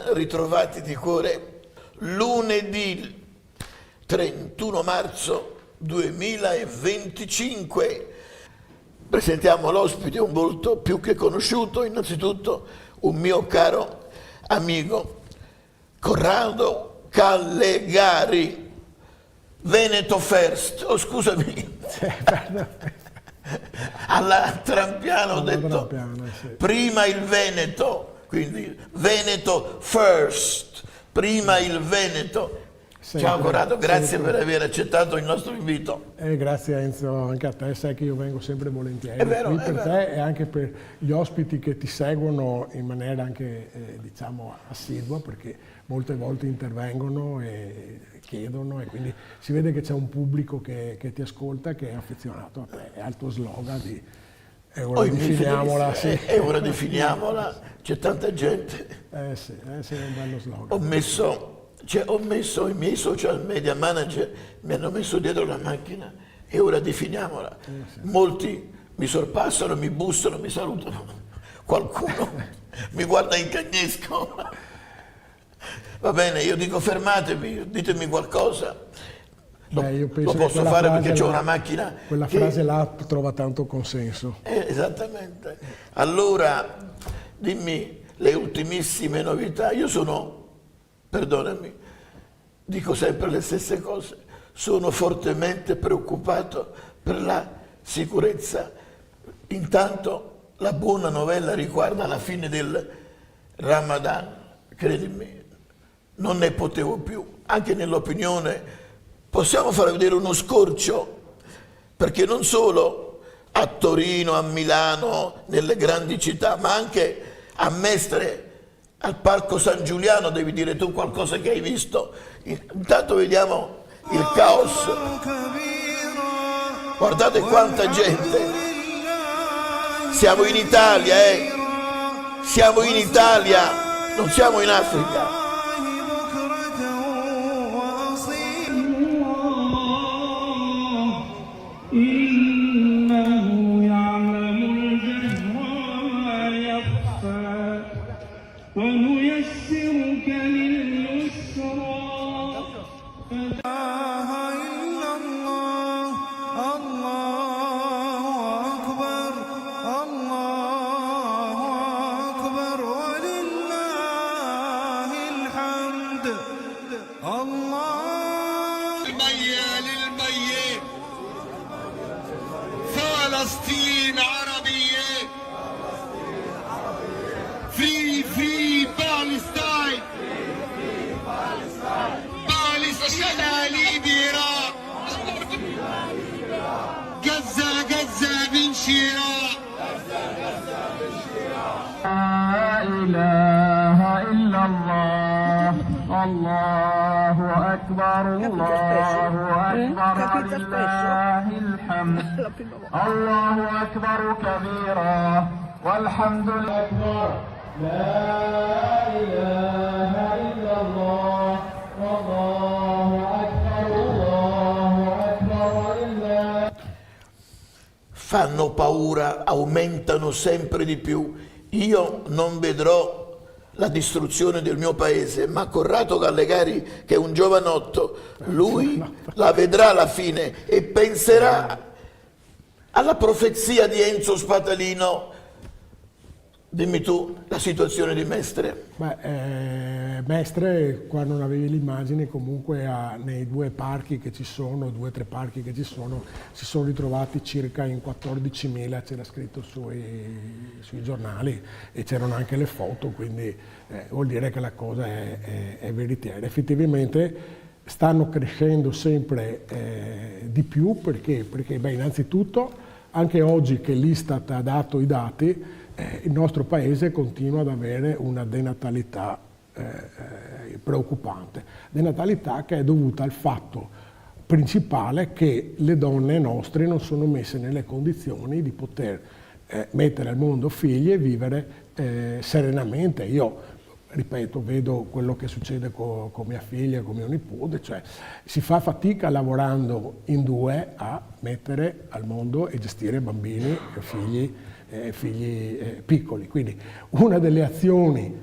ben ritrovati di cuore. Lunedì 31 marzo 2025 presentiamo l'ospite, un volto più che conosciuto, innanzitutto un mio caro amico, Corrado Callegari, Veneto First, scusami, alla Trampiano ho detto sì. Prima il Veneto, quindi Veneto First, prima il Veneto. Sempre, Ciao Corrado, grazie sempre. per aver accettato il nostro invito. Grazie Enzo, anche a te, sai che io vengo sempre volentieri È vero, qui è per vero. te e anche per gli ospiti che ti seguono in maniera anche diciamo assidua, perché molte volte intervengono e chiedono e quindi si vede che c'è un pubblico che ti ascolta, che è affezionato a te, è al tuo slogan di è ora di finiamola. Sì. È ora di finiamola, c'è tanta gente. Sì, è un bello slogan. Ho messo i miei social media manager, mi hanno messo dietro la macchina, è ora di finiamola. Sì. Molti mi sorpassano, mi bussano, mi salutano, qualcuno mi guarda in cagnesco. Va bene, io dico fermatevi, ditemi qualcosa. Io penso Lo che posso quella fare frase perché ho là- una macchina. Quella frase là trova tanto consenso. Esattamente. Allora, dimmi le ultimissime novità. Io sono, perdonami, dico sempre le stesse cose, sono fortemente preoccupato per la sicurezza. Intanto la buona novella riguarda la fine del Ramadan, credimi, non ne potevo più, anche nell'opinione. Possiamo far vedere uno scorcio, perché non solo a Torino, a Milano, nelle grandi città, ma anche a Mestre, al Parco San Giuliano, devi dire tu qualcosa che hai visto. Intanto vediamo il caos. Guardate quanta gente. Siamo in Italia, Siamo in Italia, non siamo in Africa. إنه يعلم الجهر وما يخفى ونيسرك لليسرى فلسطين عربية Free Palestine Palestina libera Gaza من شراء لا إله إلا الله الله أكبر الله أكبر ولله الحمد الله أكبر كبيرا والحمد لله لا إله إلا الله والله أكبر ولله Fanno paura, aumentano sempre di più. Io non vedrò la distruzione del mio paese, ma Corrado Callegari, che è un giovanotto, lui la vedrà alla fine e penserà alla profezia di Enzo Spatalino. Dimmi tu la situazione di Mestre. Mestre, qua non avevi l'immagine, comunque nei due parchi che ci sono, 2 o 3 parchi che ci sono, si sono ritrovati circa in 14.000, c'era scritto sui giornali e c'erano anche le foto, quindi vuol dire che la cosa è veritiera. Effettivamente stanno crescendo sempre di più perché innanzitutto anche oggi che l'Istat ha dato i dati, il nostro paese continua ad avere una denatalità preoccupante. Denatalità che è dovuta al fatto principale che le donne nostre non sono messe nelle condizioni di poter mettere al mondo figli e vivere serenamente. Io, ripeto, vedo quello che succede con mia figlia e con mio nipote, cioè si fa fatica lavorando in 2 a mettere al mondo e gestire bambini e figli piccoli. Quindi una delle azioni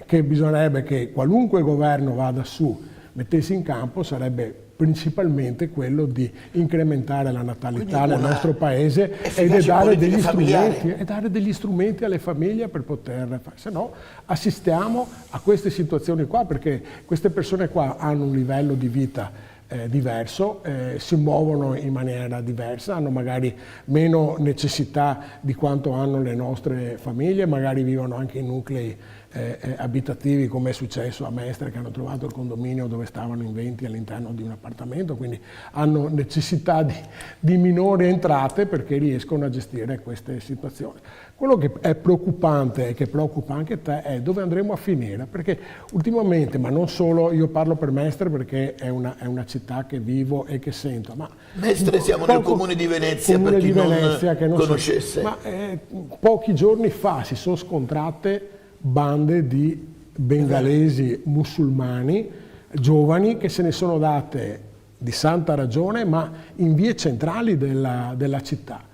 che bisognerebbe che qualunque governo vada su, mettesse in campo, sarebbe principalmente quello di incrementare la natalità nel nostro paese e dare degli strumenti alle famiglie per poter fare. Se no assistiamo a queste situazioni qua, perché queste persone qua hanno un livello di vita diverso, si muovono in maniera diversa, hanno magari meno necessità di quanto hanno le nostre famiglie, magari vivono anche in nuclei abitativi, come è successo a Mestre, che hanno trovato il condominio dove stavano in 20 all'interno di un appartamento, quindi hanno necessità di minori entrate perché riescono a gestire queste situazioni. Quello che è preoccupante e che preoccupa anche te è dove andremo a finire, perché ultimamente, ma non solo, io parlo per Mestre perché è una città che vivo e che sento. Ma Mestre siamo nel comune di Venezia, per chi non conoscesse. Ma pochi giorni fa si sono scontrate bande di bengalesi musulmani, giovani, che se ne sono date di santa ragione, ma in vie centrali della città.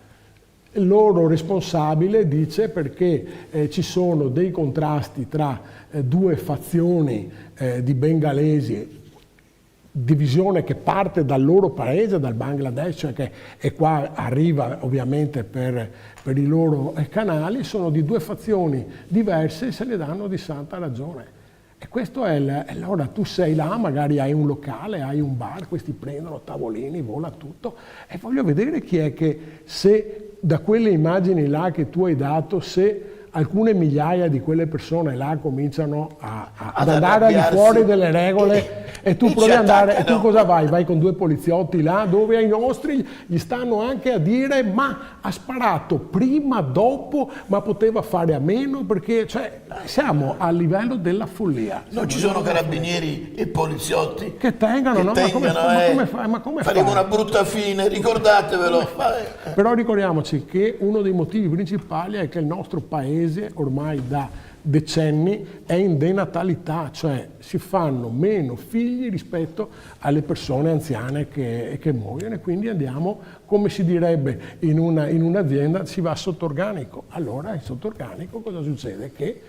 Il loro responsabile dice perché ci sono dei contrasti tra due fazioni di bengalesi, divisione che parte dal loro paese, dal Bangladesh, cioè e qua arriva ovviamente per i loro canali, sono di due fazioni diverse e se le danno di santa ragione. E questo è allora tu sei là, magari hai un locale, hai un bar, questi prendono tavolini, vola tutto, e voglio vedere chi è che, se da quelle immagini là che tu hai dato, se alcune migliaia di quelle persone là cominciano ad andare al di fuori delle regole e tu provi ad andare, e tu cosa vai? Vai con due poliziotti là dove ai nostri gli stanno anche a dire ma ha sparato prima, dopo, ma poteva fare a meno, perché cioè, siamo a livello della follia. Non ci sono carabinieri e poliziotti che tengano, no? Ma come faremo una brutta fine, ricordatevelo. Però ricordiamoci che uno dei motivi principali è che il nostro paese ormai da decenni è in denatalità, cioè si fanno meno figli rispetto alle persone anziane che muoiono, e quindi andiamo, come si direbbe in un'azienda, si va sotto organico. Allora in sotto organico cosa succede? Che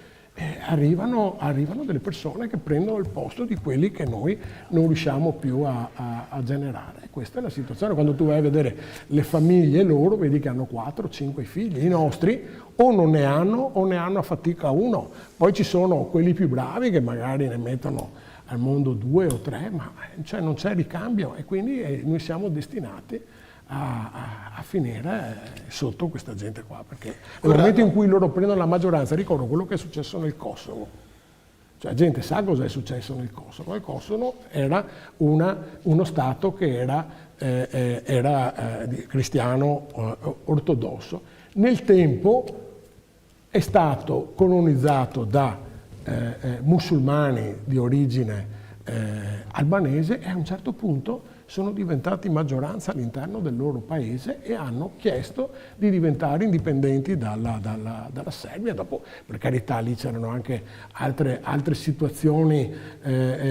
arrivano delle persone che prendono il posto di quelli che noi non riusciamo più a generare. Questa è la situazione. Quando tu vai a vedere le famiglie loro, vedi che hanno 4-5 figli. I nostri o non ne hanno o ne hanno a fatica uno. Poi ci sono quelli più bravi che magari ne mettono al mondo 2 o 3, ma cioè non c'è ricambio, e quindi noi siamo destinati a finire sotto questa gente qua, perché nel momento in cui loro prendono la maggioranza, ricordo quello che è successo nel Kosovo, cioè la gente sa cosa è successo nel Kosovo. Il Kosovo era uno stato che era cristiano ortodosso, nel tempo è stato colonizzato da musulmani di origine albanese, e a un certo punto sono diventati maggioranza all'interno del loro paese e hanno chiesto di diventare indipendenti dalla Serbia. Dopo, per carità, lì c'erano anche altre situazioni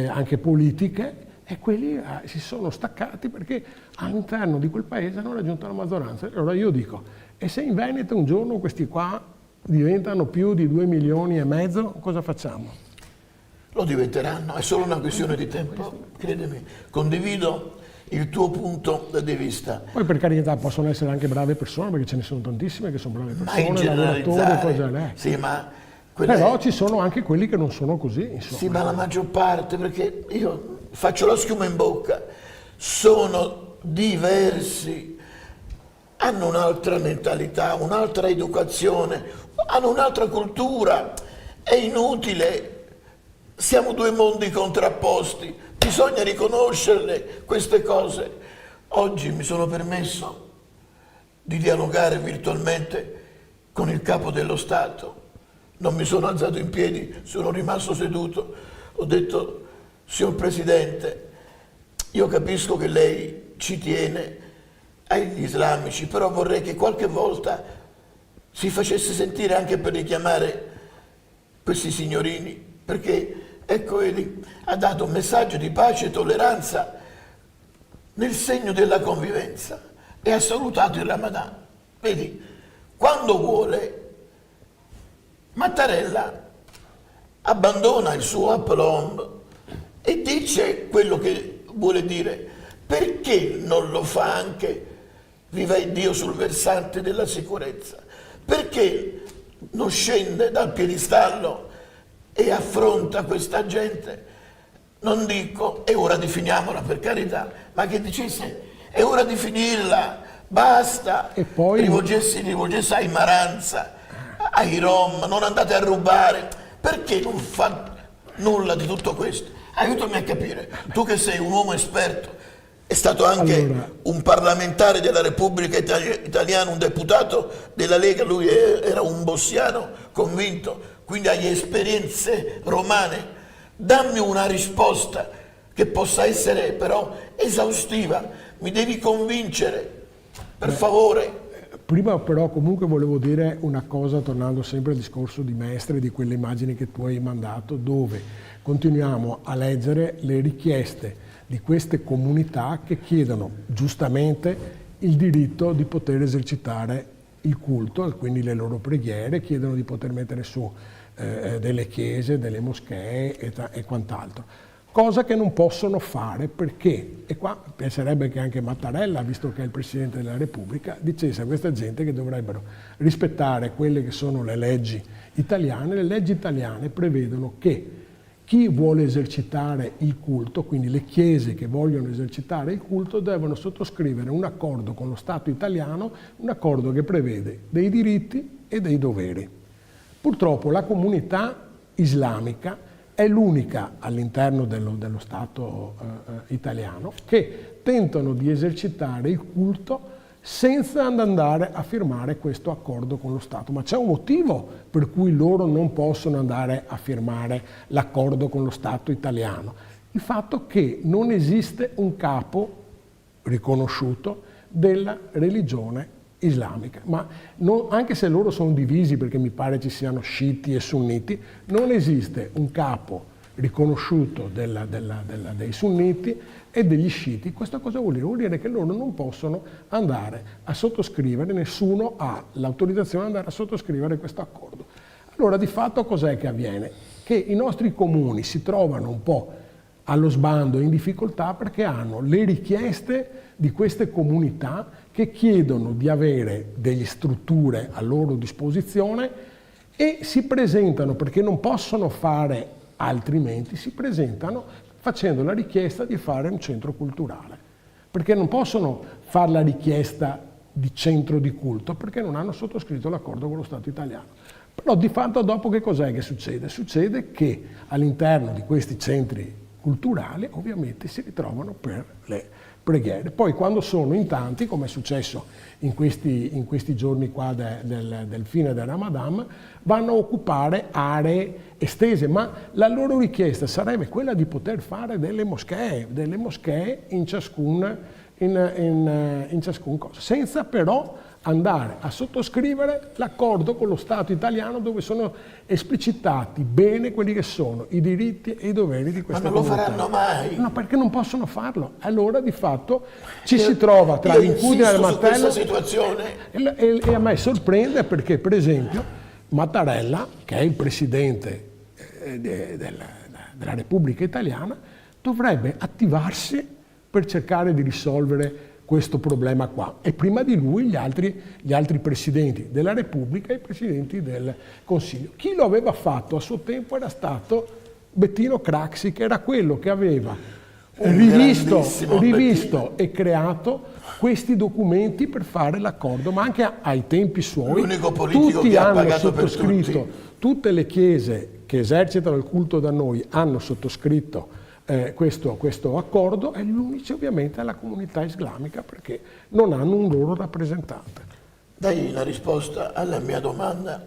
anche politiche, e quelli si sono staccati perché all'interno di quel paese hanno raggiunto la maggioranza. Allora io dico, e se in Veneto un giorno questi qua diventano più di 2,5 milioni, cosa facciamo? Lo diventeranno, è solo una questione di tempo, credimi. Condivido il tuo punto di vista. Poi per carità possono essere anche brave persone, perché ce ne sono tantissime che sono brave persone, ma in generalizzare, sì, ma però ci sono anche quelli che non sono così, insomma. Sì, ma la maggior parte, perché io faccio la schiuma in bocca, sono diversi, hanno un'altra mentalità, un'altra educazione, hanno un'altra cultura. È inutile, siamo due mondi contrapposti, bisogna riconoscerle queste cose. Oggi mi sono permesso di dialogare virtualmente con il capo dello Stato. Non mi sono alzato in piedi, sono rimasto seduto. Ho detto, signor Presidente, io capisco che lei ci tiene agli islamici, però vorrei che qualche volta si facesse sentire anche per richiamare questi signorini, perché ecco, vedi, ha dato un messaggio di pace e tolleranza nel segno della convivenza e ha salutato il Ramadan. Vedi, quando vuole, Mattarella abbandona il suo aplomb e dice quello che vuole dire. Perché non lo fa anche, viva Dio, sul versante della sicurezza? Perché non scende dal piedistallo e affronta questa gente? Non dico è ora di finirla, per carità, ma che dicesse è ora di finirla, basta. E poi rivolgesse ai Maranza, ai Rom, non andate a rubare. Perché non fa nulla di tutto questo? Aiutami a capire, tu che sei un uomo esperto, è stato anche un parlamentare della Repubblica Italiana, un deputato della Lega, lui era un bossiano convinto, quindi hai esperienze romane. Dammi una risposta che possa essere però esaustiva, mi devi convincere, per favore. Prima però comunque volevo dire una cosa, tornando sempre al discorso di Mestre, di quelle immagini che tu hai mandato, dove continuiamo a leggere le richieste di queste comunità che chiedono giustamente il diritto di poter esercitare il culto, quindi le loro preghiere, chiedono di poter mettere su delle chiese, delle moschee e quant'altro. Cosa che non possono fare perché, e qua piacerebbe che anche Mattarella, visto che è il Presidente della Repubblica, dicesse a questa gente che dovrebbero rispettare quelle che sono le leggi italiane. Le leggi italiane prevedono che chi vuole esercitare il culto, quindi le chiese che vogliono esercitare il culto, devono sottoscrivere un accordo con lo Stato italiano, un accordo che prevede dei diritti e dei doveri. Purtroppo la comunità islamica è l'unica all'interno dello Stato italiano che tentano di esercitare il culto senza andare a firmare questo accordo con lo Stato. Ma c'è un motivo per cui loro non possono andare a firmare l'accordo con lo Stato italiano. Il fatto che non esiste un capo riconosciuto della religione islamica, ma anche se loro sono divisi, perché mi pare ci siano sciiti e sunniti, non esiste un capo riconosciuto dei sunniti e degli sciiti. Questo cosa vuol dire? Vuol dire che loro non possono andare a sottoscrivere, nessuno ha l'autorizzazione ad andare a sottoscrivere questo accordo. Allora di fatto cos'è che avviene? Che i nostri comuni si trovano un po' allo sbando, in difficoltà, perché hanno le richieste di queste comunità che chiedono di avere delle strutture a loro disposizione e si presentano, perché non possono fare altrimenti, si presentano facendo la richiesta di fare un centro culturale, perché non possono fare la richiesta di centro di culto perché non hanno sottoscritto l'accordo con lo Stato italiano. Però di fatto dopo che cos'è che succede? Succede che all'interno di questi centri culturali ovviamente si ritrovano per le preghiere. Poi quando sono in tanti, come è successo in questi giorni qua del fine del Ramadan, vanno a occupare aree estese, ma la loro richiesta sarebbe quella di poter fare delle moschee in ciascun cosa, senza però andare a sottoscrivere l'accordo con lo Stato italiano dove sono esplicitati bene quelli che sono i diritti e i doveri di queste comunità. Ma non lo faranno mai? No, perché non possono farlo. Allora di fatto ci si trova tra l'incudine e il martello. Situazione. E a me sorprende perché, per esempio, Mattarella, che è il Presidente della Repubblica Italiana, dovrebbe attivarsi per cercare di risolvere questo problema qua, e prima di lui gli altri presidenti della Repubblica e i presidenti del Consiglio. Chi lo aveva fatto a suo tempo era stato Bettino Craxi, che era quello che aveva rivisto e creato questi documenti per fare l'accordo, ma anche ai tempi suoi l'unico politico tutti che ha hanno pagato per sottoscritto, tutti. Tutte le chiese che esercitano il culto da noi hanno sottoscritto questo accordo, e l'unici ovviamente è la comunità islamica, perché non hanno un loro rappresentante. Dai la risposta alla mia domanda: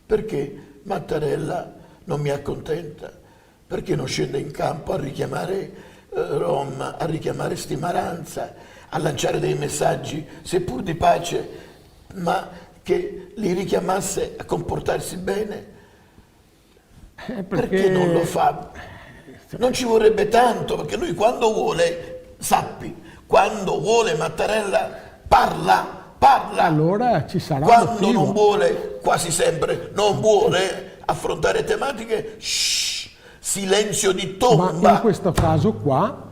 perché Mattarella non mi accontenta? Perché non scende in campo a richiamare Rom, a richiamare Maranza, a lanciare dei messaggi, seppur di pace, ma che li richiamasse a comportarsi bene? Perché non lo fa? Non ci vorrebbe tanto, perché lui quando vuole, sappi, quando vuole Mattarella parla. Allora ci sarà quando motivo. non vuole, quasi sempre non vuole, affrontare tematiche, silenzio di Ma in tomba. questo caso qua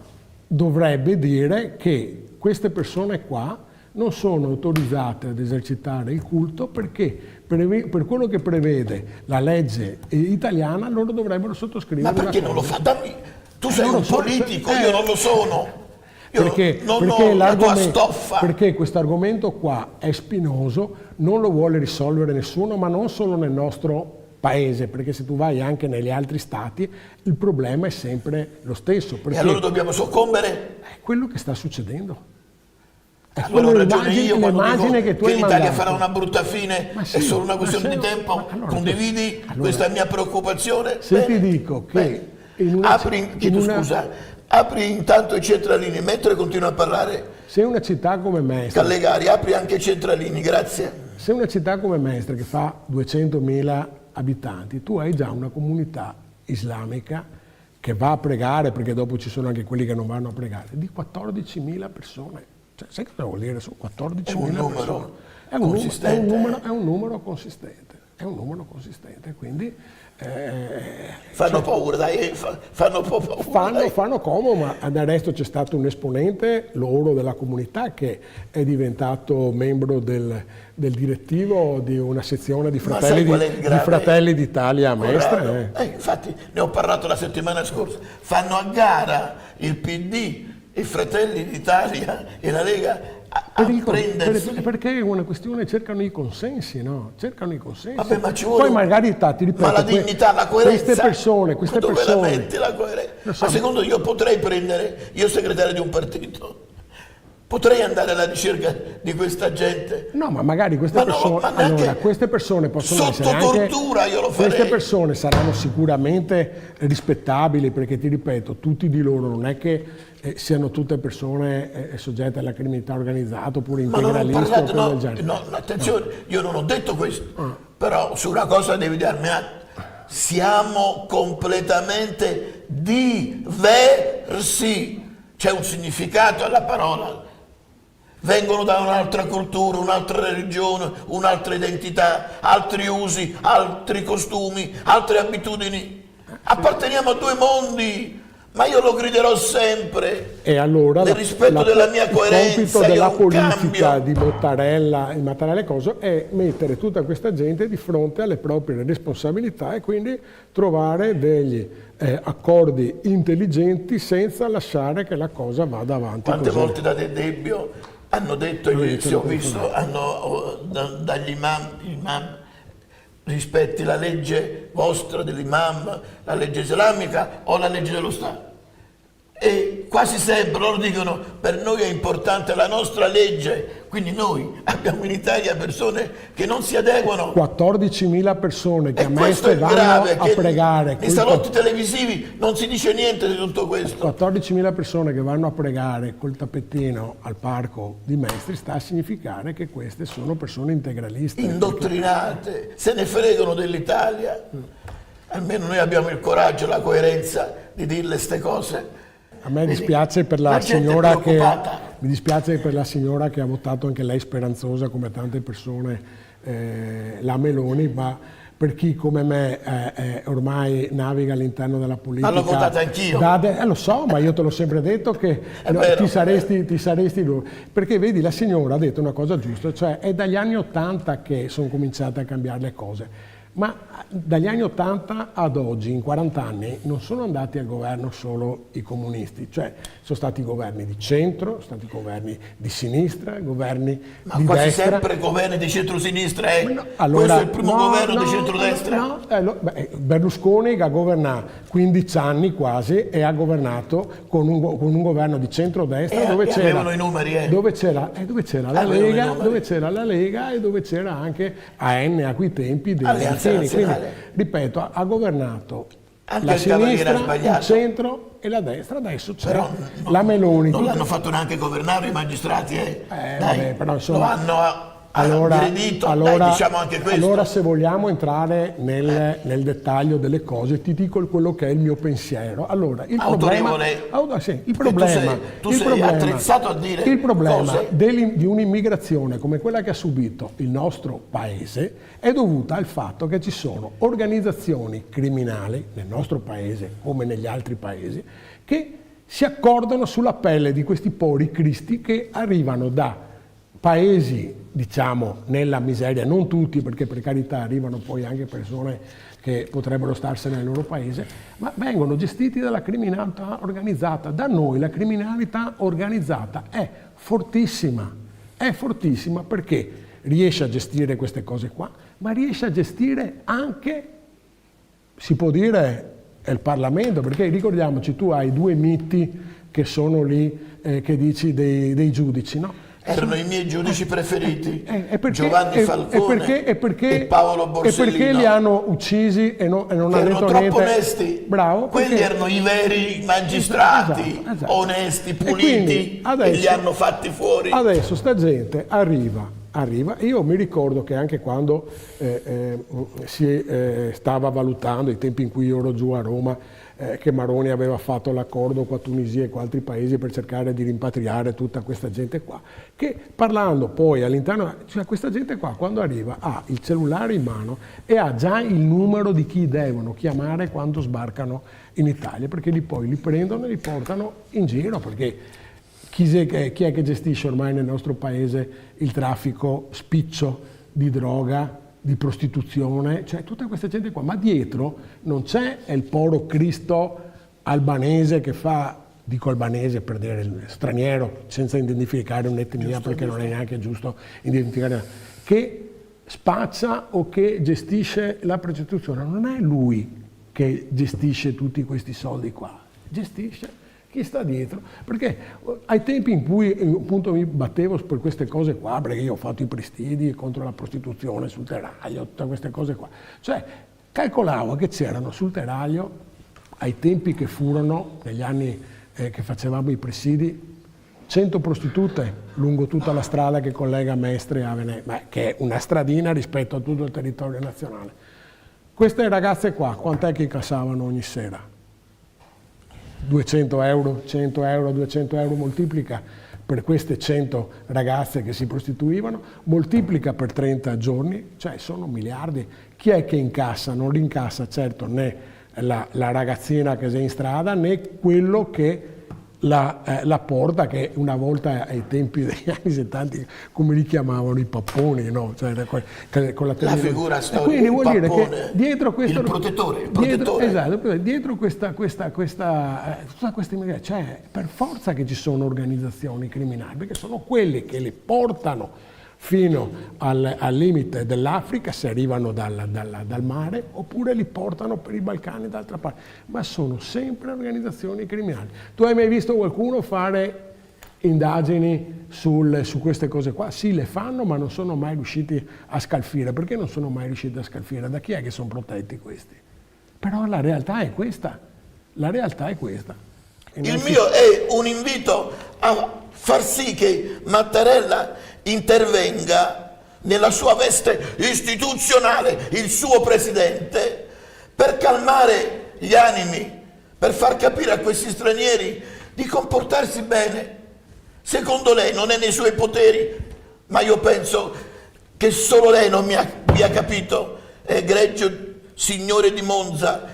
dovrebbe dire che queste persone qua non sono autorizzate ad esercitare il culto perché per quello che prevede la legge italiana loro dovrebbero sottoscrivere Ma perché una non lo cosa. fa? Dammi, tu sei non un so, politico, io non lo sono. Io Perché, non ho la tua stoffa. perché questo argomento qua è spinoso, non lo vuole risolvere nessuno, ma non solo nel nostro paese, perché se tu vai anche negli altri stati il problema è sempre lo stesso. E Perché allora dobbiamo soccombere? è quello che sta succedendo. È Allora ho quello ragione io quando l'immagine dico che tu che hai l'Italia mandato. farà una brutta fine, Ma sì, è solo una ma questione se- di tempo? ma allora- Condividi allora- questa mia preoccupazione? Se ti Bene. dico che Bene. in una, Apri intanto i centralini, mentre continua a parlare se una città come Mestre, Callegari, apri anche i centralini, grazie. se una città come Mestre che fa 200.000 abitanti, tu hai già una comunità islamica che va a pregare, perché dopo ci sono anche quelli che non vanno a pregare, di 14.000 persone. Cioè, sai cosa vuol dire? Sono 14.000 numero persone. consistente. È un numero consistente. È un numero consistente, quindi Fanno paura, dai, fanno un po' paura. dai. fanno comodo, ma adesso c'è stato un esponente loro della comunità che è diventato membro del direttivo di una sezione di Ma sai qual è il grave? Fratelli d'Italia a Mestre. Guarda, infatti ne ho parlato la settimana scorsa. Fanno a gara il PD, i Fratelli d'Italia e la Lega a prendersi. Perché è una questione, cercano i consensi, no? Cercano i consensi. Vabbè, ma ci vuole Poi magari ti ripeto, ma la dignità, la coerenza. queste persone, dove la metti la coerenza? so. Ma secondo io potrei prendere, io segretario di un partito, potrei andare alla ricerca di questa gente. No, ma magari queste Ma no, persone, ma neanche allora, queste persone possono sotto essere anche, tortura io lo farei. queste persone saranno sicuramente rispettabili, perché ti ripeto, tutti di loro non è che siano tutte persone soggette alla criminalità organizzata oppure Ma non ho integraliste o parlato, cose no, del genere. no, attenzione, io non ho detto questo, però su una cosa devi darmi atto, siamo completamente diversi, c'è un significato alla parola, vengono da un'altra cultura, un'altra religione, un'altra identità, altri usi, altri costumi, altre abitudini, apparteniamo a due mondi. Ma io lo griderò sempre, E allora nel rispetto della mia coerenza. il compito io della non politica cambio. di Mattarella cosa è mettere tutta questa gente di fronte alle proprie responsabilità e quindi trovare degli accordi intelligenti senza lasciare che la cosa vada avanti. Quante così. volte da De Debbio hanno detto, se ho visto, dagli imam, rispetti la legge vostra dell'imam, la legge islamica o la legge dello Stato. E quasi sempre loro dicono per noi è importante la nostra legge, quindi noi abbiamo in Italia persone che non si adeguano. 14.000 persone che E a questo è Mestre il vanno grave, a che pregare. nei salotti televisivi non si dice niente di tutto questo. 14.000 persone che vanno a pregare col tappettino al parco di Mestre sta a significare che queste sono persone integraliste. Indottrinate, se ne fregano dell'Italia. Almeno noi abbiamo il coraggio, la coerenza di dirle queste cose. A me dispiace per la gente è signora preoccupata. mi dispiace per la signora che ha votato anche lei speranzosa come tante persone la Meloni, ma per chi come me ormai naviga all'interno della politica. Ma l'ho votata anch'io. Lo so, ma io te l'ho sempre detto che vero. ti saresti loro. Perché vedi, la signora ha detto una cosa giusta, cioè è dagli anni 80 che sono cominciate a cambiare le cose. Ma dagli anni 80 ad oggi, in 40 anni, non sono andati al governo solo i comunisti, cioè sono stati governi di centro, sono stati governi di sinistra, governi Ma di quasi destra. sempre governi di centro-sinistra, Allora, questo è il primo governo di centrodestra. Berlusconi che ha governato 15 anni quasi e ha governato con un governo di centrodestra dove c'era avevano i numeri, dove c'era la Avevano i Lega, numeri. dove c'era la Lega e dove c'era anche AN a quei tempi dei Alleanza Mancini. Quindi, Nazionale. ripeto, ha governato Anche la il Cavaliere sinistra, ha sbagliato. il centro e la destra, adesso c'è Però la Meloni. Non l'hanno fatto neanche governare i magistrati, Dai, vabbè, però insomma, lo hanno aggredito, dai, diciamo anche questo. Allora, se vogliamo entrare nel dettaglio delle cose, ti dico quello che è il mio pensiero. Allora, il problema, tu sei attrezzato a dire il problema cose. di un'immigrazione come quella che ha subito il nostro paese è dovuta al fatto che ci sono organizzazioni criminali nel nostro paese come negli altri paesi che si accordano sulla pelle di questi poveri cristi che arrivano da paesi, diciamo, nella miseria, non tutti, perché per carità arrivano poi anche persone che potrebbero starsene nel loro paese, ma vengono gestiti dalla criminalità organizzata. Da noi la criminalità organizzata è fortissima perché riesce a gestire queste cose qua, ma riesce a gestire anche, si può dire, il Parlamento, perché ricordiamoci, tu hai due miti che sono lì, che dici dei giudici, no? Erano i miei giudici preferiti, Giovanni Falcone e Paolo Borsellino. E perché li hanno uccisi e non hanno detto troppo niente? Onesti. Bravo. Quelli erano i veri magistrati, esatto. Onesti, puliti, e li hanno fatti fuori. Adesso sta gente arriva. Io mi ricordo che anche quando si stava valutando, i tempi in cui io ero giù a Roma, che Maroni aveva fatto l'accordo con la Tunisia e con altri paesi per cercare di rimpatriare tutta questa gente qua, che parlando poi all'interno, cioè questa gente qua quando arriva ha il cellulare in mano e ha già il numero di chi devono chiamare quando sbarcano in Italia, perché poi li prendono e li portano in giro, perché chi è che gestisce ormai nel nostro paese il traffico spiccio di droga, di prostituzione, cioè tutta questa gente qua, ma dietro non c'è il povero Cristo albanese che fa, dico albanese per dire straniero, senza identificare un'etnia, perché non è neanche giusto identificare, che spaccia o che gestisce la prostituzione. Non è lui che gestisce tutti questi soldi qua, gestisce chi sta dietro, perché ai tempi in cui appunto mi battevo per queste cose qua, perché io ho fatto i prestidi contro la prostituzione sul telaio, tutte queste cose qua, cioè calcolavo che c'erano sul telaio, ai tempi che furono, negli anni che facevamo i presidi, 100 prostitute lungo tutta la strada che collega Mestre a Venezia, che è una stradina rispetto a tutto il territorio nazionale. Queste ragazze qua, quant'è che incassavano ogni sera? 200 euro, 100 euro, 200 euro, moltiplica per queste 100 ragazze che si prostituivano, moltiplica per 30 giorni, cioè sono miliardi. Chi è che incassa? Non rincassa certo né la ragazzina che è in strada né quello che la porta, che una volta ai tempi degli anni 70 come li chiamavano i papponi, no? Cioè, con la figura storica, quindi vuol dire che dietro questo, il protettore. Esatto, dietro tutta questa immigrazione, cioè per forza che ci sono organizzazioni criminali, perché sono quelli che le portano fino al limite dell'Africa, se arrivano dal mare, oppure li portano per i Balcani d'altra parte, ma sono sempre organizzazioni criminali. Tu hai mai visto qualcuno fare indagini su queste cose qua? Sì, le fanno, ma non sono mai riusciti a scalfire. Perché non sono mai riusciti a scalfire? Da chi è che sono protetti questi? Però la realtà è questa. La realtà è questa. Il mio è un invito a far sì che Mattarella intervenga nella sua veste istituzionale, il suo presidente, per calmare gli animi, per far capire a questi stranieri di comportarsi bene. Secondo lei non è nei suoi poteri, ma io penso che solo lei non mi ha capito, egregio signore di Monza.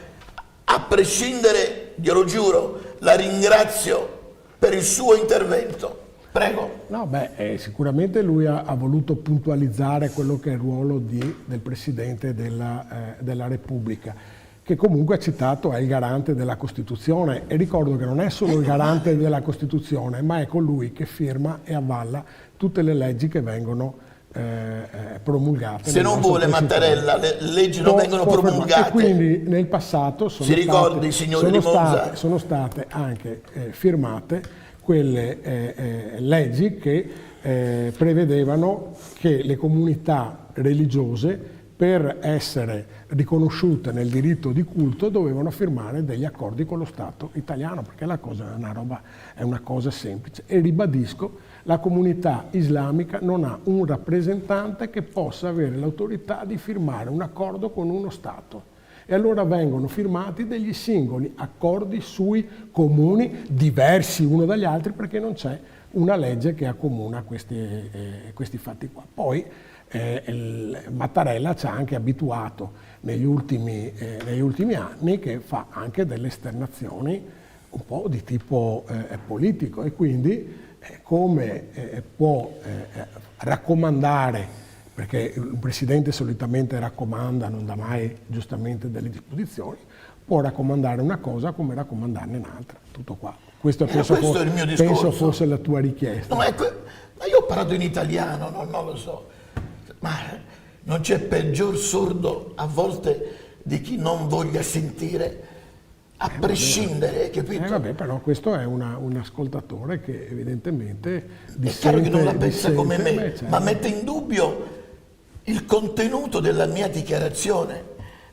A prescindere, glielo giuro, la ringrazio per il suo intervento. Prego. No, sicuramente lui ha voluto puntualizzare quello che è il ruolo del Presidente della Repubblica, che comunque ha citato è il garante della Costituzione, e ricordo che non è solo il garante della Costituzione, ma è colui che firma e avvalla tutte le leggi che vengono promulgate. Se non vuole Mattarella, le leggi non vengono promulgate. E quindi nel passato sono state anche firmate quelle leggi che prevedevano che le comunità religiose per essere riconosciute nel diritto di culto dovevano firmare degli accordi con lo Stato italiano, perché la cosa è una cosa semplice. E ribadisco, la comunità islamica non ha un rappresentante che possa avere l'autorità di firmare un accordo con uno Stato. E allora vengono firmati degli singoli accordi sui comuni, diversi uno dagli altri, perché non c'è una legge che accomuna questi fatti qua. Poi Mattarella ci ha anche abituato negli ultimi anni, che fa anche delle esternazioni un po' di tipo politico, e quindi come può raccomandare, perché un presidente solitamente raccomanda, non dà mai giustamente delle disposizioni, può raccomandare una cosa come raccomandarne un'altra, tutto qua. Questo è il mio discorso. Penso fosse la tua richiesta. No, ma io ho parlato in italiano, non lo so, ma non c'è peggior sordo a volte di chi non voglia sentire, a prescindere, capito? Vabbè, però questo è un ascoltatore che evidentemente è chiaro che non la pensa come me, certo. Ma mette in dubbio il contenuto della mia dichiarazione.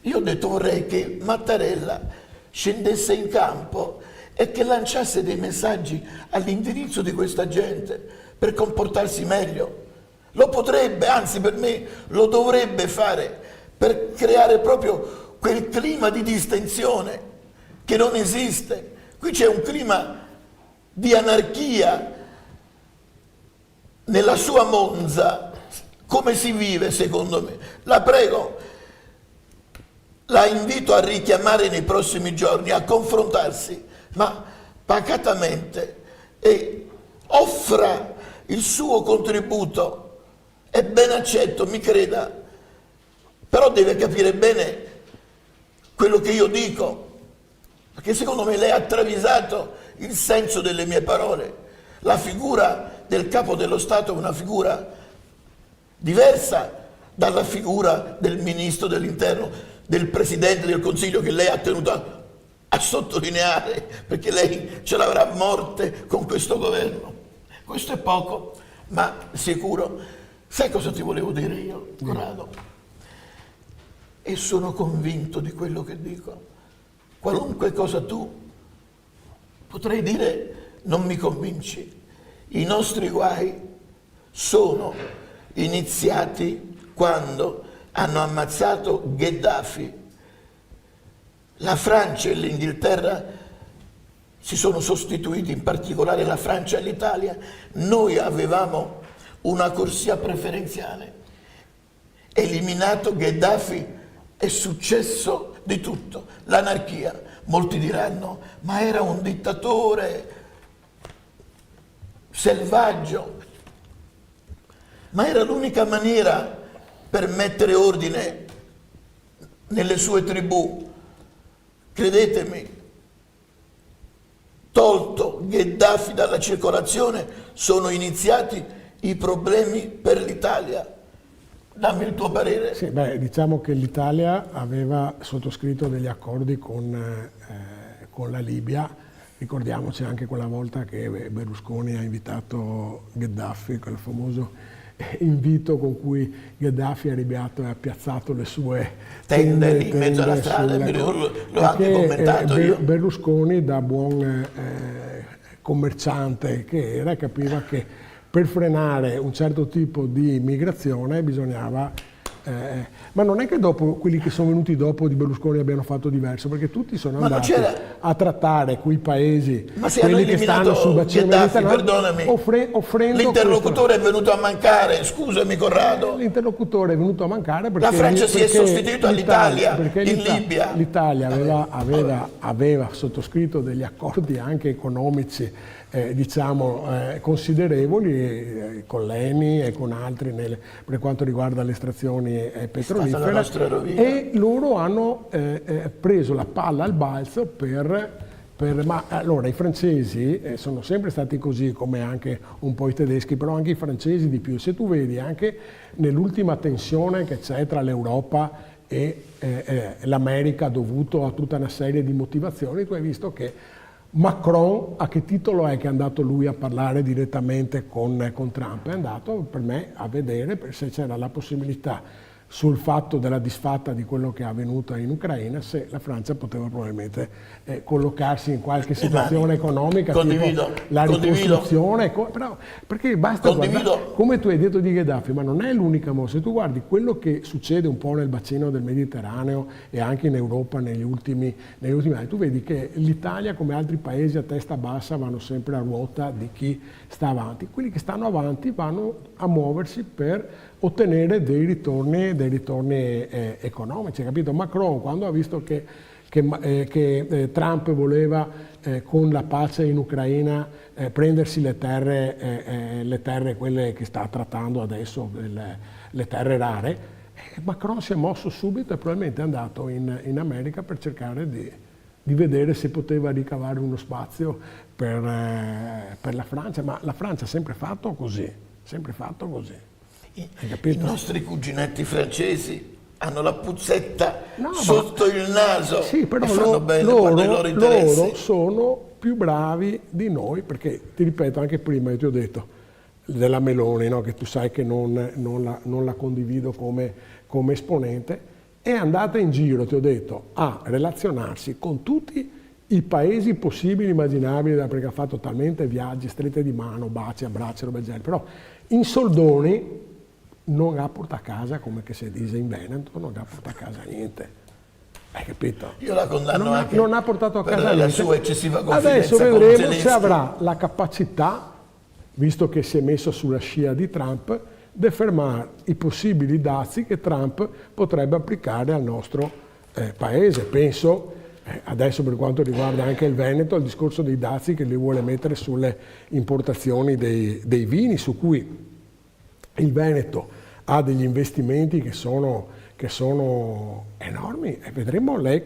Io ho detto vorrei che Mattarella scendesse in campo e che lanciasse dei messaggi all'indirizzo di questa gente per comportarsi meglio. Lo potrebbe, anzi per me lo dovrebbe fare, per creare proprio quel clima di distensione che non esiste. Qui c'è un clima di anarchia nella sua Monza. Come si vive secondo me? La prego, la invito a richiamare nei prossimi giorni, a confrontarsi, ma pacatamente, e offra il suo contributo. È ben accetto, mi creda, però deve capire bene quello che io dico, perché secondo me lei ha travisato il senso delle mie parole. La figura del capo dello Stato è una figura diversa dalla figura del ministro dell'interno, del presidente del Consiglio, che lei ha tenuto a sottolineare, perché lei ce l'avrà a morte con questo governo. Questo è poco, ma sicuro. Sai cosa ti volevo dire io, Corrado? E sono convinto di quello che dico. Qualunque cosa tu potrai dire, non mi convinci. I nostri guai sono iniziati quando hanno ammazzato Gheddafi. La Francia e l'Inghilterra si sono sostituiti, in particolare la Francia e l'Italia. Noi avevamo una corsia preferenziale. Eliminato Gheddafi è successo di tutto, l'anarchia. Molti diranno, ma era un dittatore selvaggio. Ma era l'unica maniera per mettere ordine nelle sue tribù. Credetemi, tolto Gheddafi dalla circolazione, sono iniziati i problemi per l'Italia. Dammi il tuo parere. Sì, diciamo che l'Italia aveva sottoscritto degli accordi con la Libia. Ricordiamoci anche quella volta che Berlusconi ha invitato Gheddafi, quel famoso invito con cui Gheddafi è arrivato e ha piazzato le sue tende lì in mezzo alla strada, l'ho anche commentato io. Berlusconi, da buon commerciante che era, capiva che per frenare un certo tipo di migrazione bisognava... ma non è che dopo quelli che sono venuti dopo di Berlusconi abbiano fatto diverso, perché tutti sono andati a trattare quei paesi, quelli che stanno sul bacino mediterraneo, offrendo l'interlocutore questo. È venuto a mancare, scusami Corrado. L'interlocutore è venuto a mancare perché la Francia si è sostituita all'Italia in Libia. L'Italia aveva sottoscritto degli accordi anche economici considerevoli con l'ENI e con altri per quanto riguarda le estrazioni petrolifere, e loro hanno preso la palla al balzo ma allora i francesi sono sempre stati così, come anche un po' i tedeschi, però anche i francesi di più. Se tu vedi anche nell'ultima tensione che c'è tra l'Europa e l'America, dovuto a tutta una serie di motivazioni, tu hai visto che Macron, a che titolo è che è andato lui a parlare direttamente con Trump? È andato, per me, a vedere se c'era la possibilità sul fatto della disfatta di quello che è avvenuto in Ucraina, se la Francia poteva probabilmente collocarsi in qualche situazione economica, condivido, tipo la ricostruzione, però, perché basta guardare, come tu hai detto di Gheddafi, ma non è l'unica mossa. Se tu guardi quello che succede un po' nel bacino del Mediterraneo e anche in Europa negli ultimi anni, tu vedi che l'Italia, come altri paesi a testa bassa, vanno sempre a ruota di chi sta avanti. Quelli che stanno avanti vanno a muoversi per ottenere dei ritorni economici, capito? Macron, quando ha visto che Trump voleva con la pace in Ucraina prendersi le terre quelle che sta trattando adesso, le terre rare, Macron si è mosso subito e probabilmente è andato in America per cercare di vedere se poteva ricavare uno spazio per la Francia, ma la Francia ha sempre fatto così, sempre fatto così. I nostri cuginetti francesi hanno la puzzetta sotto il naso, sì, però e fanno bene quando i loro interessi. Loro sono più bravi di noi, perché ti ripeto, anche prima io ti ho detto della Meloni, no? Che tu sai che non la condivido come esponente, è andata in giro, ti ho detto, a relazionarsi con tutti i paesi possibili, immaginabili, perché ha fatto talmente viaggi, strette di mano, baci, abbracci, roba del genere, però in soldoni non ha portato a casa, come che si dice in Veneto, non ha portato a casa niente. Hai capito? Io la condanno anche non ha portato a casa per niente. la sua eccessiva confidenza. Adesso con vedremo Zelensky. se avrà la capacità, visto che si è messo sulla scia di Trump, di fermare i possibili dazi che Trump potrebbe applicare al nostro paese. Penso, adesso per quanto riguarda anche il Veneto, al discorso dei dazi che lui vuole mettere sulle importazioni dei vini, su cui il Veneto ha degli investimenti che sono enormi, e vedremo lei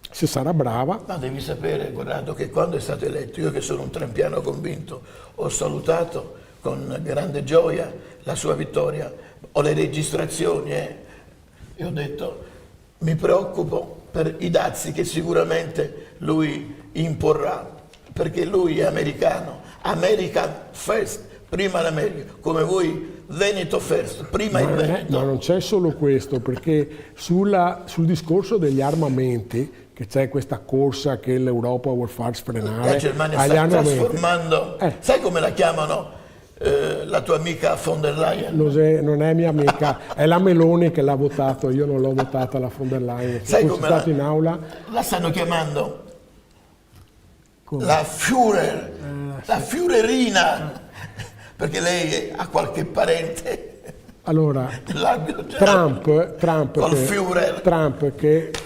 se sarà brava. Ma devi sapere, Corrado, che quando è stato eletto, io che sono un trampiano convinto, ho salutato con grande gioia la sua vittoria, ho le registrazioni e ho detto mi preoccupo per i dazi che sicuramente lui imporrà, perché lui è americano, American first, prima l'America, come voi Veneto first, prima il Veneto. Ma non c'è solo questo, perché sul discorso degli armamenti, che c'è questa corsa che l'Europa vuol far sfrenare, la Germania agli sta armamenti. trasformando, sai come la chiamano la tua amica von der Leyen? Non è mia amica, è la Meloni che l'ha votato, io non l'ho votata la von der Leyen. Sai come stato in aula? La stanno chiamando Come? la Führer, la Führerina, perché lei ha qualche parente. Allora, Trump col Führer,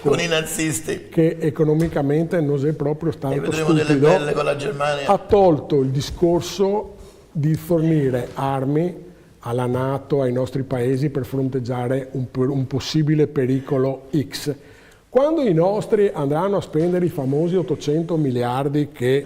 con i nazisti, che economicamente non è proprio stato e vedremo delle stupido, belle con la Germania. ha tolto il discorso di fornire armi alla NATO, ai nostri paesi, per fronteggiare un possibile pericolo X. Quando i nostri andranno a spendere i famosi 800 miliardi che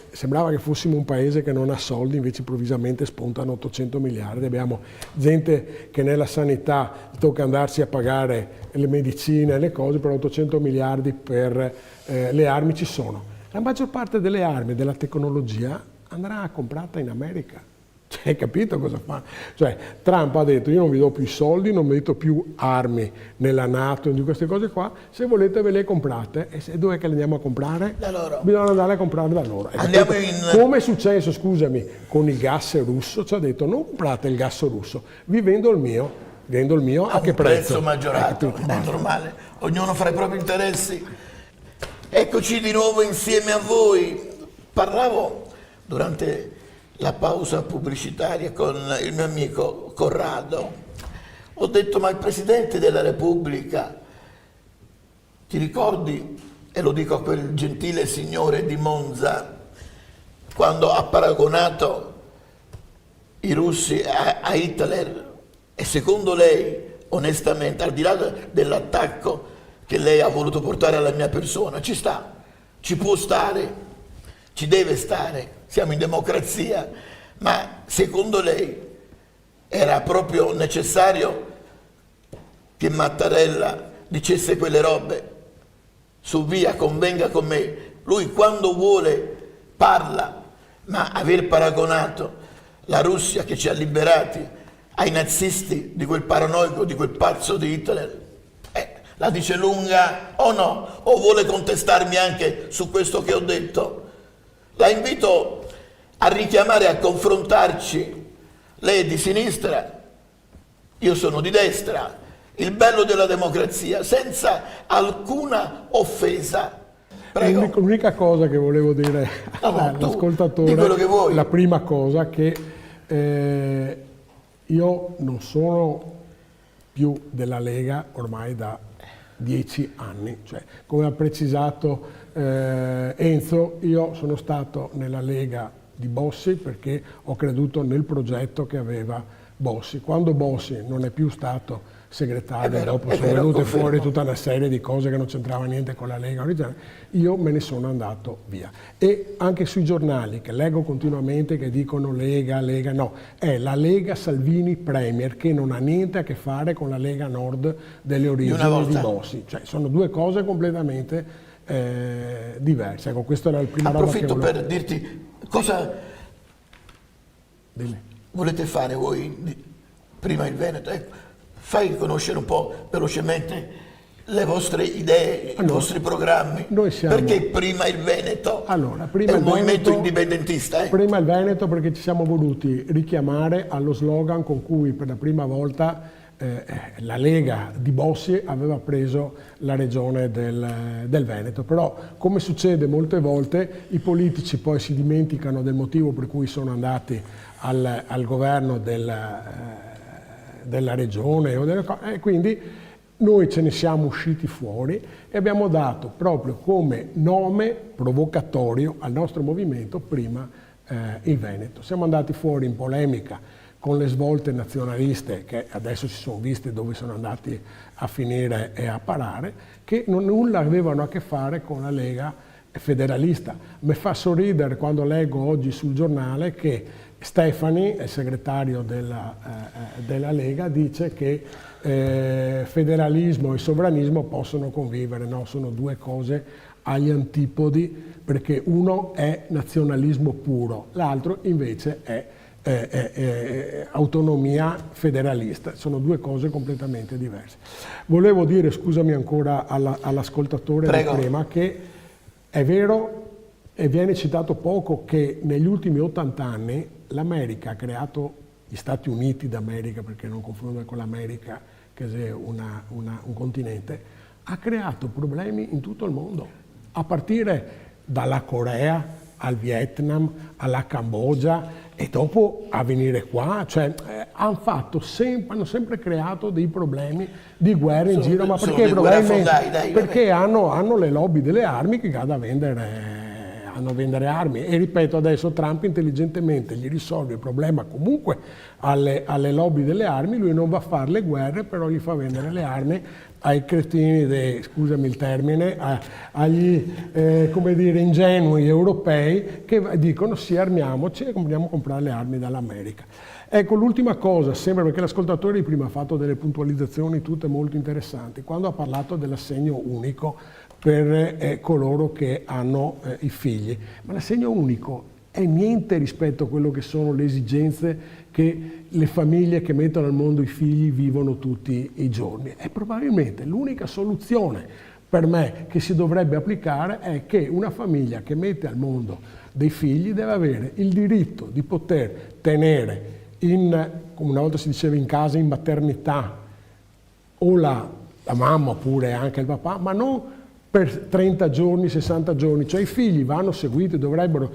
sembrava che fossimo un paese che non ha soldi, invece improvvisamente spuntano 800 miliardi. Abbiamo gente che nella sanità tocca andarsi a pagare le medicine e le cose, per 800 miliardi per le armi ci sono. La maggior parte delle armi e della tecnologia andrà comprata in America. Cioè, hai capito cosa fa? Cioè, Trump ha detto: io non vi do più i soldi, non vi do più armi nella NATO, di queste cose qua, se volete ve le comprate. E dove che le andiamo a comprare? Da loro. Bisogna andare a comprare da loro. Come è successo, scusami, con il gas russo, ci ha detto: non comprate il gas russo, vi vendo il mio, a che prezzo? Maggiorato, è normale, ognuno fa i propri interessi. Eccoci di nuovo insieme a voi. Parlavo durante la pausa pubblicitaria con il mio amico Corrado, ho detto: ma il Presidente della Repubblica, ti ricordi, e lo dico a quel gentile signore di Monza, quando ha paragonato i russi a Hitler, e secondo lei, onestamente, al di là dell'attacco che lei ha voluto portare alla mia persona, ci sta, ci può stare, ci deve stare, siamo in democrazia, ma secondo lei era proprio necessario che Mattarella dicesse quelle robe? Su via, convenga con me, lui quando vuole parla, ma aver paragonato la Russia che ci ha liberati ai nazisti di quel paranoico, di quel pazzo di Hitler? La dice lunga o no? O vuole contestarmi anche su questo che ho detto? La invito a richiamare, a confrontarci. Lei è di sinistra, io sono di destra. Il bello della democrazia, senza alcuna offesa. Prego. L'unica cosa che volevo dire all'ascoltatore, di quello che vuoi. La prima cosa che io non sono più della Lega ormai da 10 anni, cioè, come ha precisato Enzo, io sono stato nella Lega di Bossi perché ho creduto nel progetto che aveva Bossi. Quando Bossi non è più stato segretario, dopo sono venute fuori tutta una serie di cose che non c'entravano niente con la Lega originale, io me ne sono andato via. E anche sui giornali che leggo continuamente che dicono Lega, Lega, no, è la Lega Salvini Premier che non ha niente a che fare con la Lega Nord delle origini di Bossi, cioè sono due cose completamente diverse. Ecco, questa era la prima roba che approfitto volevo... per dirti cosa volete fare voi prima il Veneto. Ecco, fai conoscere un po' velocemente le vostre idee, i vostri programmi. Perché prima il Veneto? Allora, prima è un il movimento Veneto, indipendentista. Prima il Veneto perché ci siamo voluti richiamare allo slogan con cui per la prima volta la Lega di Bossi aveva preso la regione del Veneto. Però, come succede molte volte, i politici poi si dimenticano del motivo per cui sono andati al governo della regione e quindi noi ce ne siamo usciti fuori e abbiamo dato proprio come nome provocatorio al nostro movimento prima il Veneto. Siamo andati fuori in polemica con le svolte nazionaliste che adesso si sono viste dove sono andati a finire e a parare, che nulla avevano a che fare con la Lega federalista. Mi fa sorridere quando leggo oggi sul giornale che Stefani, il segretario della Lega, dice che federalismo e sovranismo possono convivere. No, sono due cose agli antipodi, perché uno è nazionalismo puro, l'altro invece è autonomia federalista. Sono due cose completamente diverse. Volevo dire, scusami ancora all'ascoltatore di prima, che è vero e viene citato poco che negli ultimi 80 anni l'America ha creato, gli Stati Uniti d'America, perché non confondere con l'America che è un continente, ha creato problemi in tutto il mondo, a partire dalla Corea al Vietnam, alla Cambogia e dopo a venire qua, cioè hanno sempre creato dei problemi di guerra in giro, ma perché probabilmente perché hanno le lobby delle armi che vanno a vendere armi. E ripeto, adesso Trump intelligentemente gli risolve il problema comunque alle lobby delle armi, lui non va a fare le guerre, però gli fa vendere le armi ai cretini, scusami il termine, agli come dire, ingenui europei che dicono sì, armiamoci e andiamo a comprare le armi dall'America. Ecco, l'ultima cosa, sempre perché l'ascoltatore di prima ha fatto delle puntualizzazioni tutte molto interessanti, quando ha parlato dell'assegno unico per coloro che hanno i figli. Ma l'assegno unico è niente rispetto a quello che sono le esigenze che le famiglie che mettono al mondo i figli vivono tutti i giorni. E probabilmente l'unica soluzione per me che si dovrebbe applicare è che una famiglia che mette al mondo dei figli deve avere il diritto di poter tenere come una volta si diceva in casa, in maternità, o la mamma oppure anche il papà, ma non per 30 giorni, 60 giorni, cioè i figli vanno seguiti, dovrebbero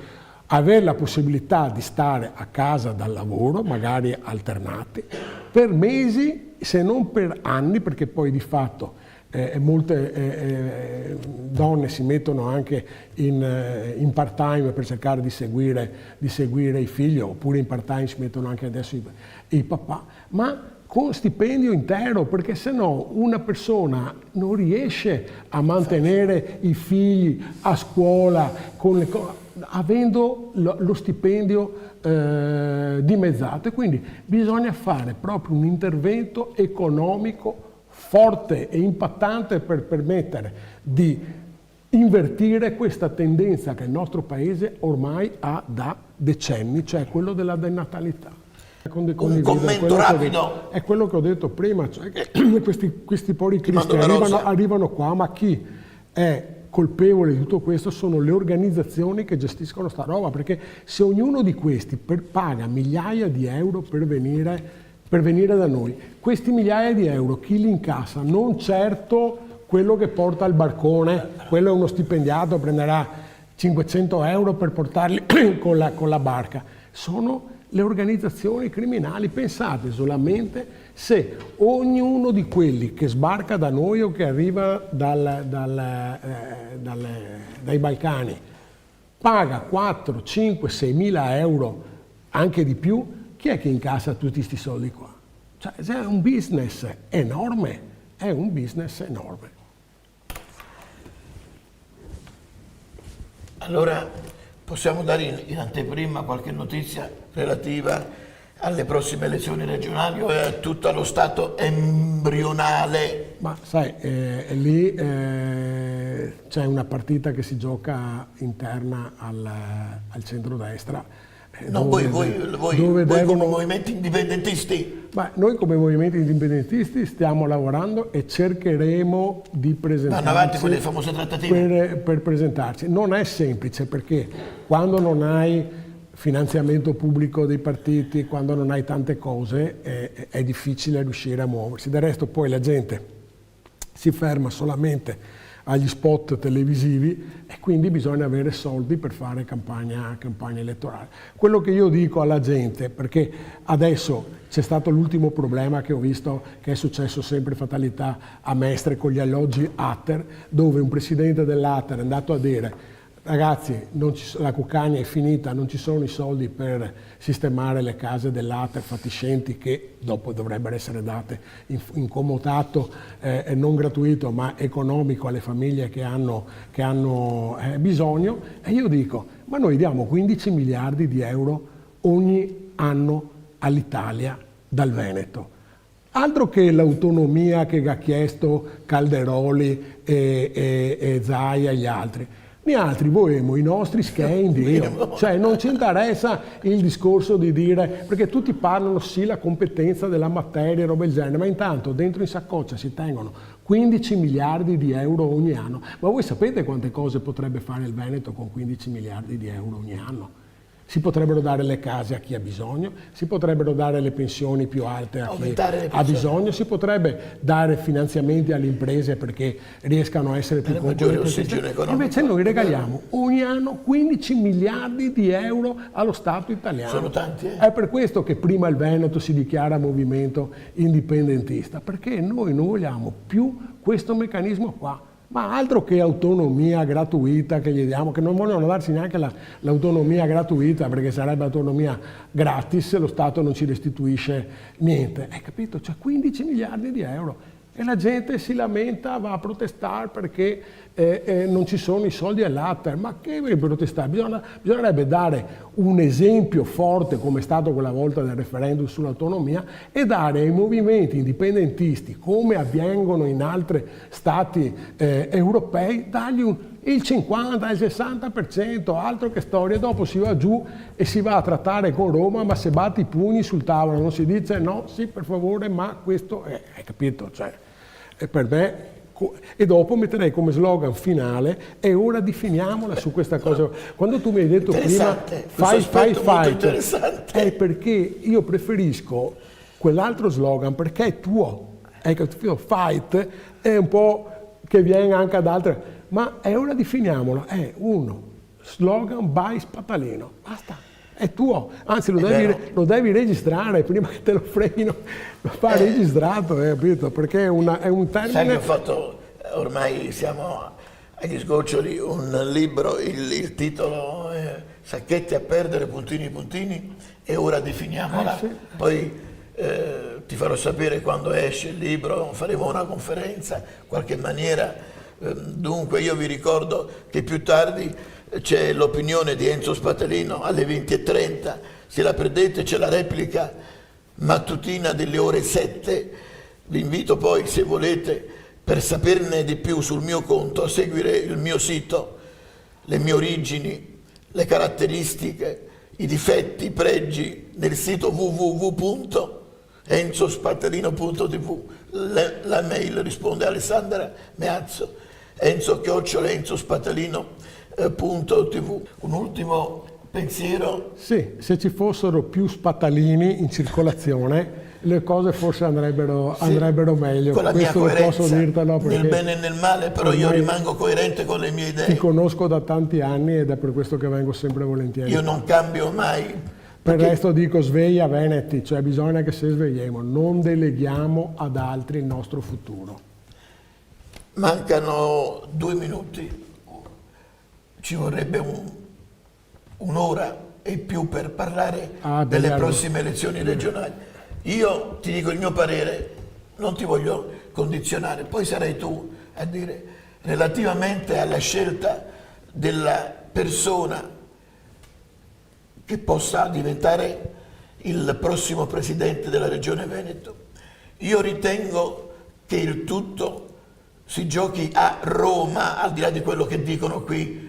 avere la possibilità di stare a casa dal lavoro, magari alternati, per mesi, se non per anni, perché poi di fatto molte donne si mettono anche in part-time per cercare di seguire i figli, oppure in part-time si mettono anche adesso i papà, ma con stipendio intero, perché se no una persona non riesce a mantenere i figli a scuola avendo lo stipendio dimezzato, e quindi bisogna fare proprio un intervento economico forte e impattante per permettere di invertire questa tendenza che il nostro paese ormai ha da decenni, cioè quello della denatalità. un commento rapido. È quello che ho detto prima, cioè che questi poveri Mando cristi una rosa. arrivano qua, ma chi è colpevole di tutto questo sono le organizzazioni che gestiscono sta roba, perché se ognuno di questi paga migliaia di euro per venire da noi, questi migliaia di euro chi li incassa? Non certo quello che porta al barcone, quello è uno stipendiato, prenderà 500 euro per portarli con la barca, sono le organizzazioni criminali. Pensate solamente se ognuno di quelli che sbarca da noi o che arriva dai Balcani paga 4, 5, 6 mila euro, anche di più, chi è che incassa tutti questi soldi qua? Cioè, è un business enorme, è un business enorme. Allora, possiamo dare in anteprima qualche notizia relativa alle prossime elezioni regionali o è tutto lo stato embrionale? Ma sai, lì c'è una partita che si gioca interna al centrodestra. No, voi come movimenti indipendentisti? Ma noi come movimenti indipendentisti stiamo lavorando e cercheremo di presentarci. Vanno avanti con le famose trattative? Per presentarci. Non è semplice perché quando non hai finanziamento pubblico dei partiti, quando non hai tante cose, è difficile riuscire a muoversi. Del resto poi la gente si ferma solamente agli spot televisivi e quindi bisogna avere soldi per fare campagna elettorale. Quello che io dico alla gente, perché adesso c'è stato l'ultimo problema che ho visto, che è successo sempre fatalità a Mestre con gli alloggi Atter, dove un presidente dell'Atter è andato a dire: ragazzi, la cuccagna è finita, non ci sono i soldi per sistemare le case dell'Ater fatiscenti che dopo dovrebbero essere date in comodato non gratuito ma economico alle famiglie che hanno bisogno. E io dico, ma noi diamo 15 miliardi di euro ogni anno all'Italia dal Veneto. Altro che l'autonomia che ha chiesto Calderoli e Zaia e gli altri. Noi altri vogliamo i nostri schei in Dio, cioè non ci interessa il discorso di dire, perché tutti parlano sì la competenza della materia e roba del genere, ma intanto dentro in saccoccia si tengono 15 miliardi di euro ogni anno. Ma voi sapete quante cose potrebbe fare il Veneto con 15 miliardi di euro ogni anno? Si potrebbero dare le case a chi ha bisogno, si potrebbero dare le pensioni più alte a chi ha bisogno, si potrebbe dare finanziamenti alle imprese perché riescano a essere più competitive. Invece noi regaliamo ogni anno 15 miliardi di euro allo Stato italiano. Sono tanti, eh? È per questo che prima il Veneto si dichiara movimento indipendentista, perché noi non vogliamo più questo meccanismo qua. Ma altro che autonomia gratuita che gli diamo, che non vogliono darci neanche l'autonomia gratuita, perché sarebbe autonomia gratis se lo Stato non ci restituisce niente. Hai capito? Cioè 15 miliardi di euro. E la gente si lamenta, va a protestare perché non ci sono i soldi all'Atter. Ma che vuoi protestare? Bisognerebbe dare un esempio forte, come è stato quella volta del referendum sull'autonomia, e dare ai movimenti indipendentisti, come avvengono in altri stati europei, dargli il 50, il 60%, altro che storia. Dopo si va giù e si va a trattare con Roma, ma se batti i pugni sul tavolo non si dice no, sì, per favore, ma questo è, hai capito? Cioè, per me. E dopo metterei come slogan finale: e ora definiamola su questa cosa. Quando tu mi hai detto prima fight, è perché io preferisco quell'altro slogan, perché è tuo. Ecco, fight è un po' che viene anche ad altre, ma è ora definiamola, è uno slogan by Spatalino, basta. È tuo, anzi lo devi registrare prima che te lo freghino, lo fa registrato, capito? Perché è un termine. Sai che ho fatto, ormai siamo agli sgoccioli, un libro, il titolo è Sacchetti a perdere, puntini puntini, e ora definiamola. Sì. Poi ti farò sapere quando esce il libro, faremo una conferenza, qualche maniera. Dunque io vi ricordo che più tardi c'è l'opinione di Enzo Spatalino alle 20:30, se la perdete c'è la replica mattutina delle ore 7. Vi invito poi, se volete, per saperne di più sul mio conto, a seguire il mio sito, le mie origini, le caratteristiche, i difetti, i pregi nel sito www.enzospatalino.tv. La mail risponde Alessandra Meazzo, enzo@enzospatalino.tv. Un ultimo pensiero. Sì, se ci fossero più spatalini in circolazione le cose forse andrebbero meglio. Con la mia Questo lo coerenza, posso dirtelo nel perché bene e nel male, però io rimango coerente con le mie idee. ti conosco da tanti anni ed è per questo che vengo sempre volentieri. Io non cambio mai. Per il resto dico sveglia Veneti, cioè bisogna che se svegliamo, non deleghiamo ad altri il nostro futuro. Mancano 2 minuti, ci vorrebbe un'ora e più per parlare delle Beliardo. prossime elezioni regionali. Io ti dico il mio parere, non ti voglio condizionare, poi sarai tu a dire relativamente alla scelta della persona che possa diventare il prossimo presidente della Regione Veneto. Io ritengo che il tutto si giochi a Roma, al di là di quello che dicono qui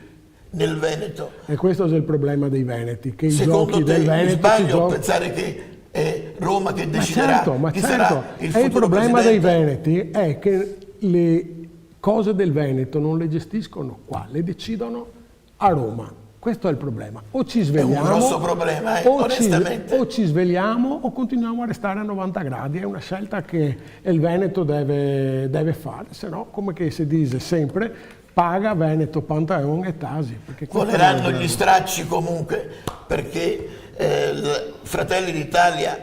nel Veneto. E questo è il problema dei Veneti, che i Secondo giochi te del mi Veneto si sbaglio a giocano. pensare che è Roma che deciderà chi sarà il E il futuro problema dei presidente? Veneti è che le cose del Veneto non le gestiscono qua, le decidono a Roma. Questo è il problema. O ci svegliamo, grosso problema, onestamente. o ci svegliamo o continuiamo a restare a 90 gradi. È una scelta che il Veneto deve fare, se no, come che si dice sempre, paga Veneto, Pantaon e Tasi. Voleranno gli stracci comunque, perché Fratelli d'Italia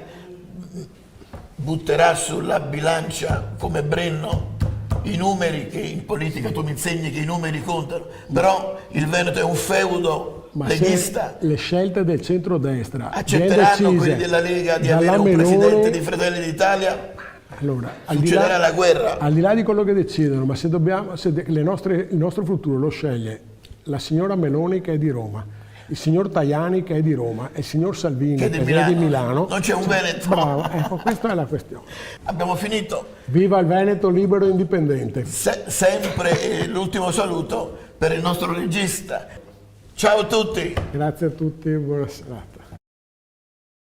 butterà sulla bilancia come Brenno i numeri, che in politica tu mi insegni che i numeri contano, però il Veneto è un feudo leghista. Le scelte del centrodestra Accetteranno quelli della Lega di avere un presidente di Fratelli d'Italia? Allora, succederà la guerra. Al di là di quello che decidono, ma se il nostro futuro lo sceglie la signora Meloni, che è di Roma, il signor Tajani, che è di Roma, e il signor Salvini, che è di Milano, non c'è un Veneto. Bravo, ecco, questa è la questione. Abbiamo finito. Viva il Veneto libero e indipendente. Sempre l'ultimo saluto per il nostro regista. Ciao a tutti. Grazie a tutti, buona serata.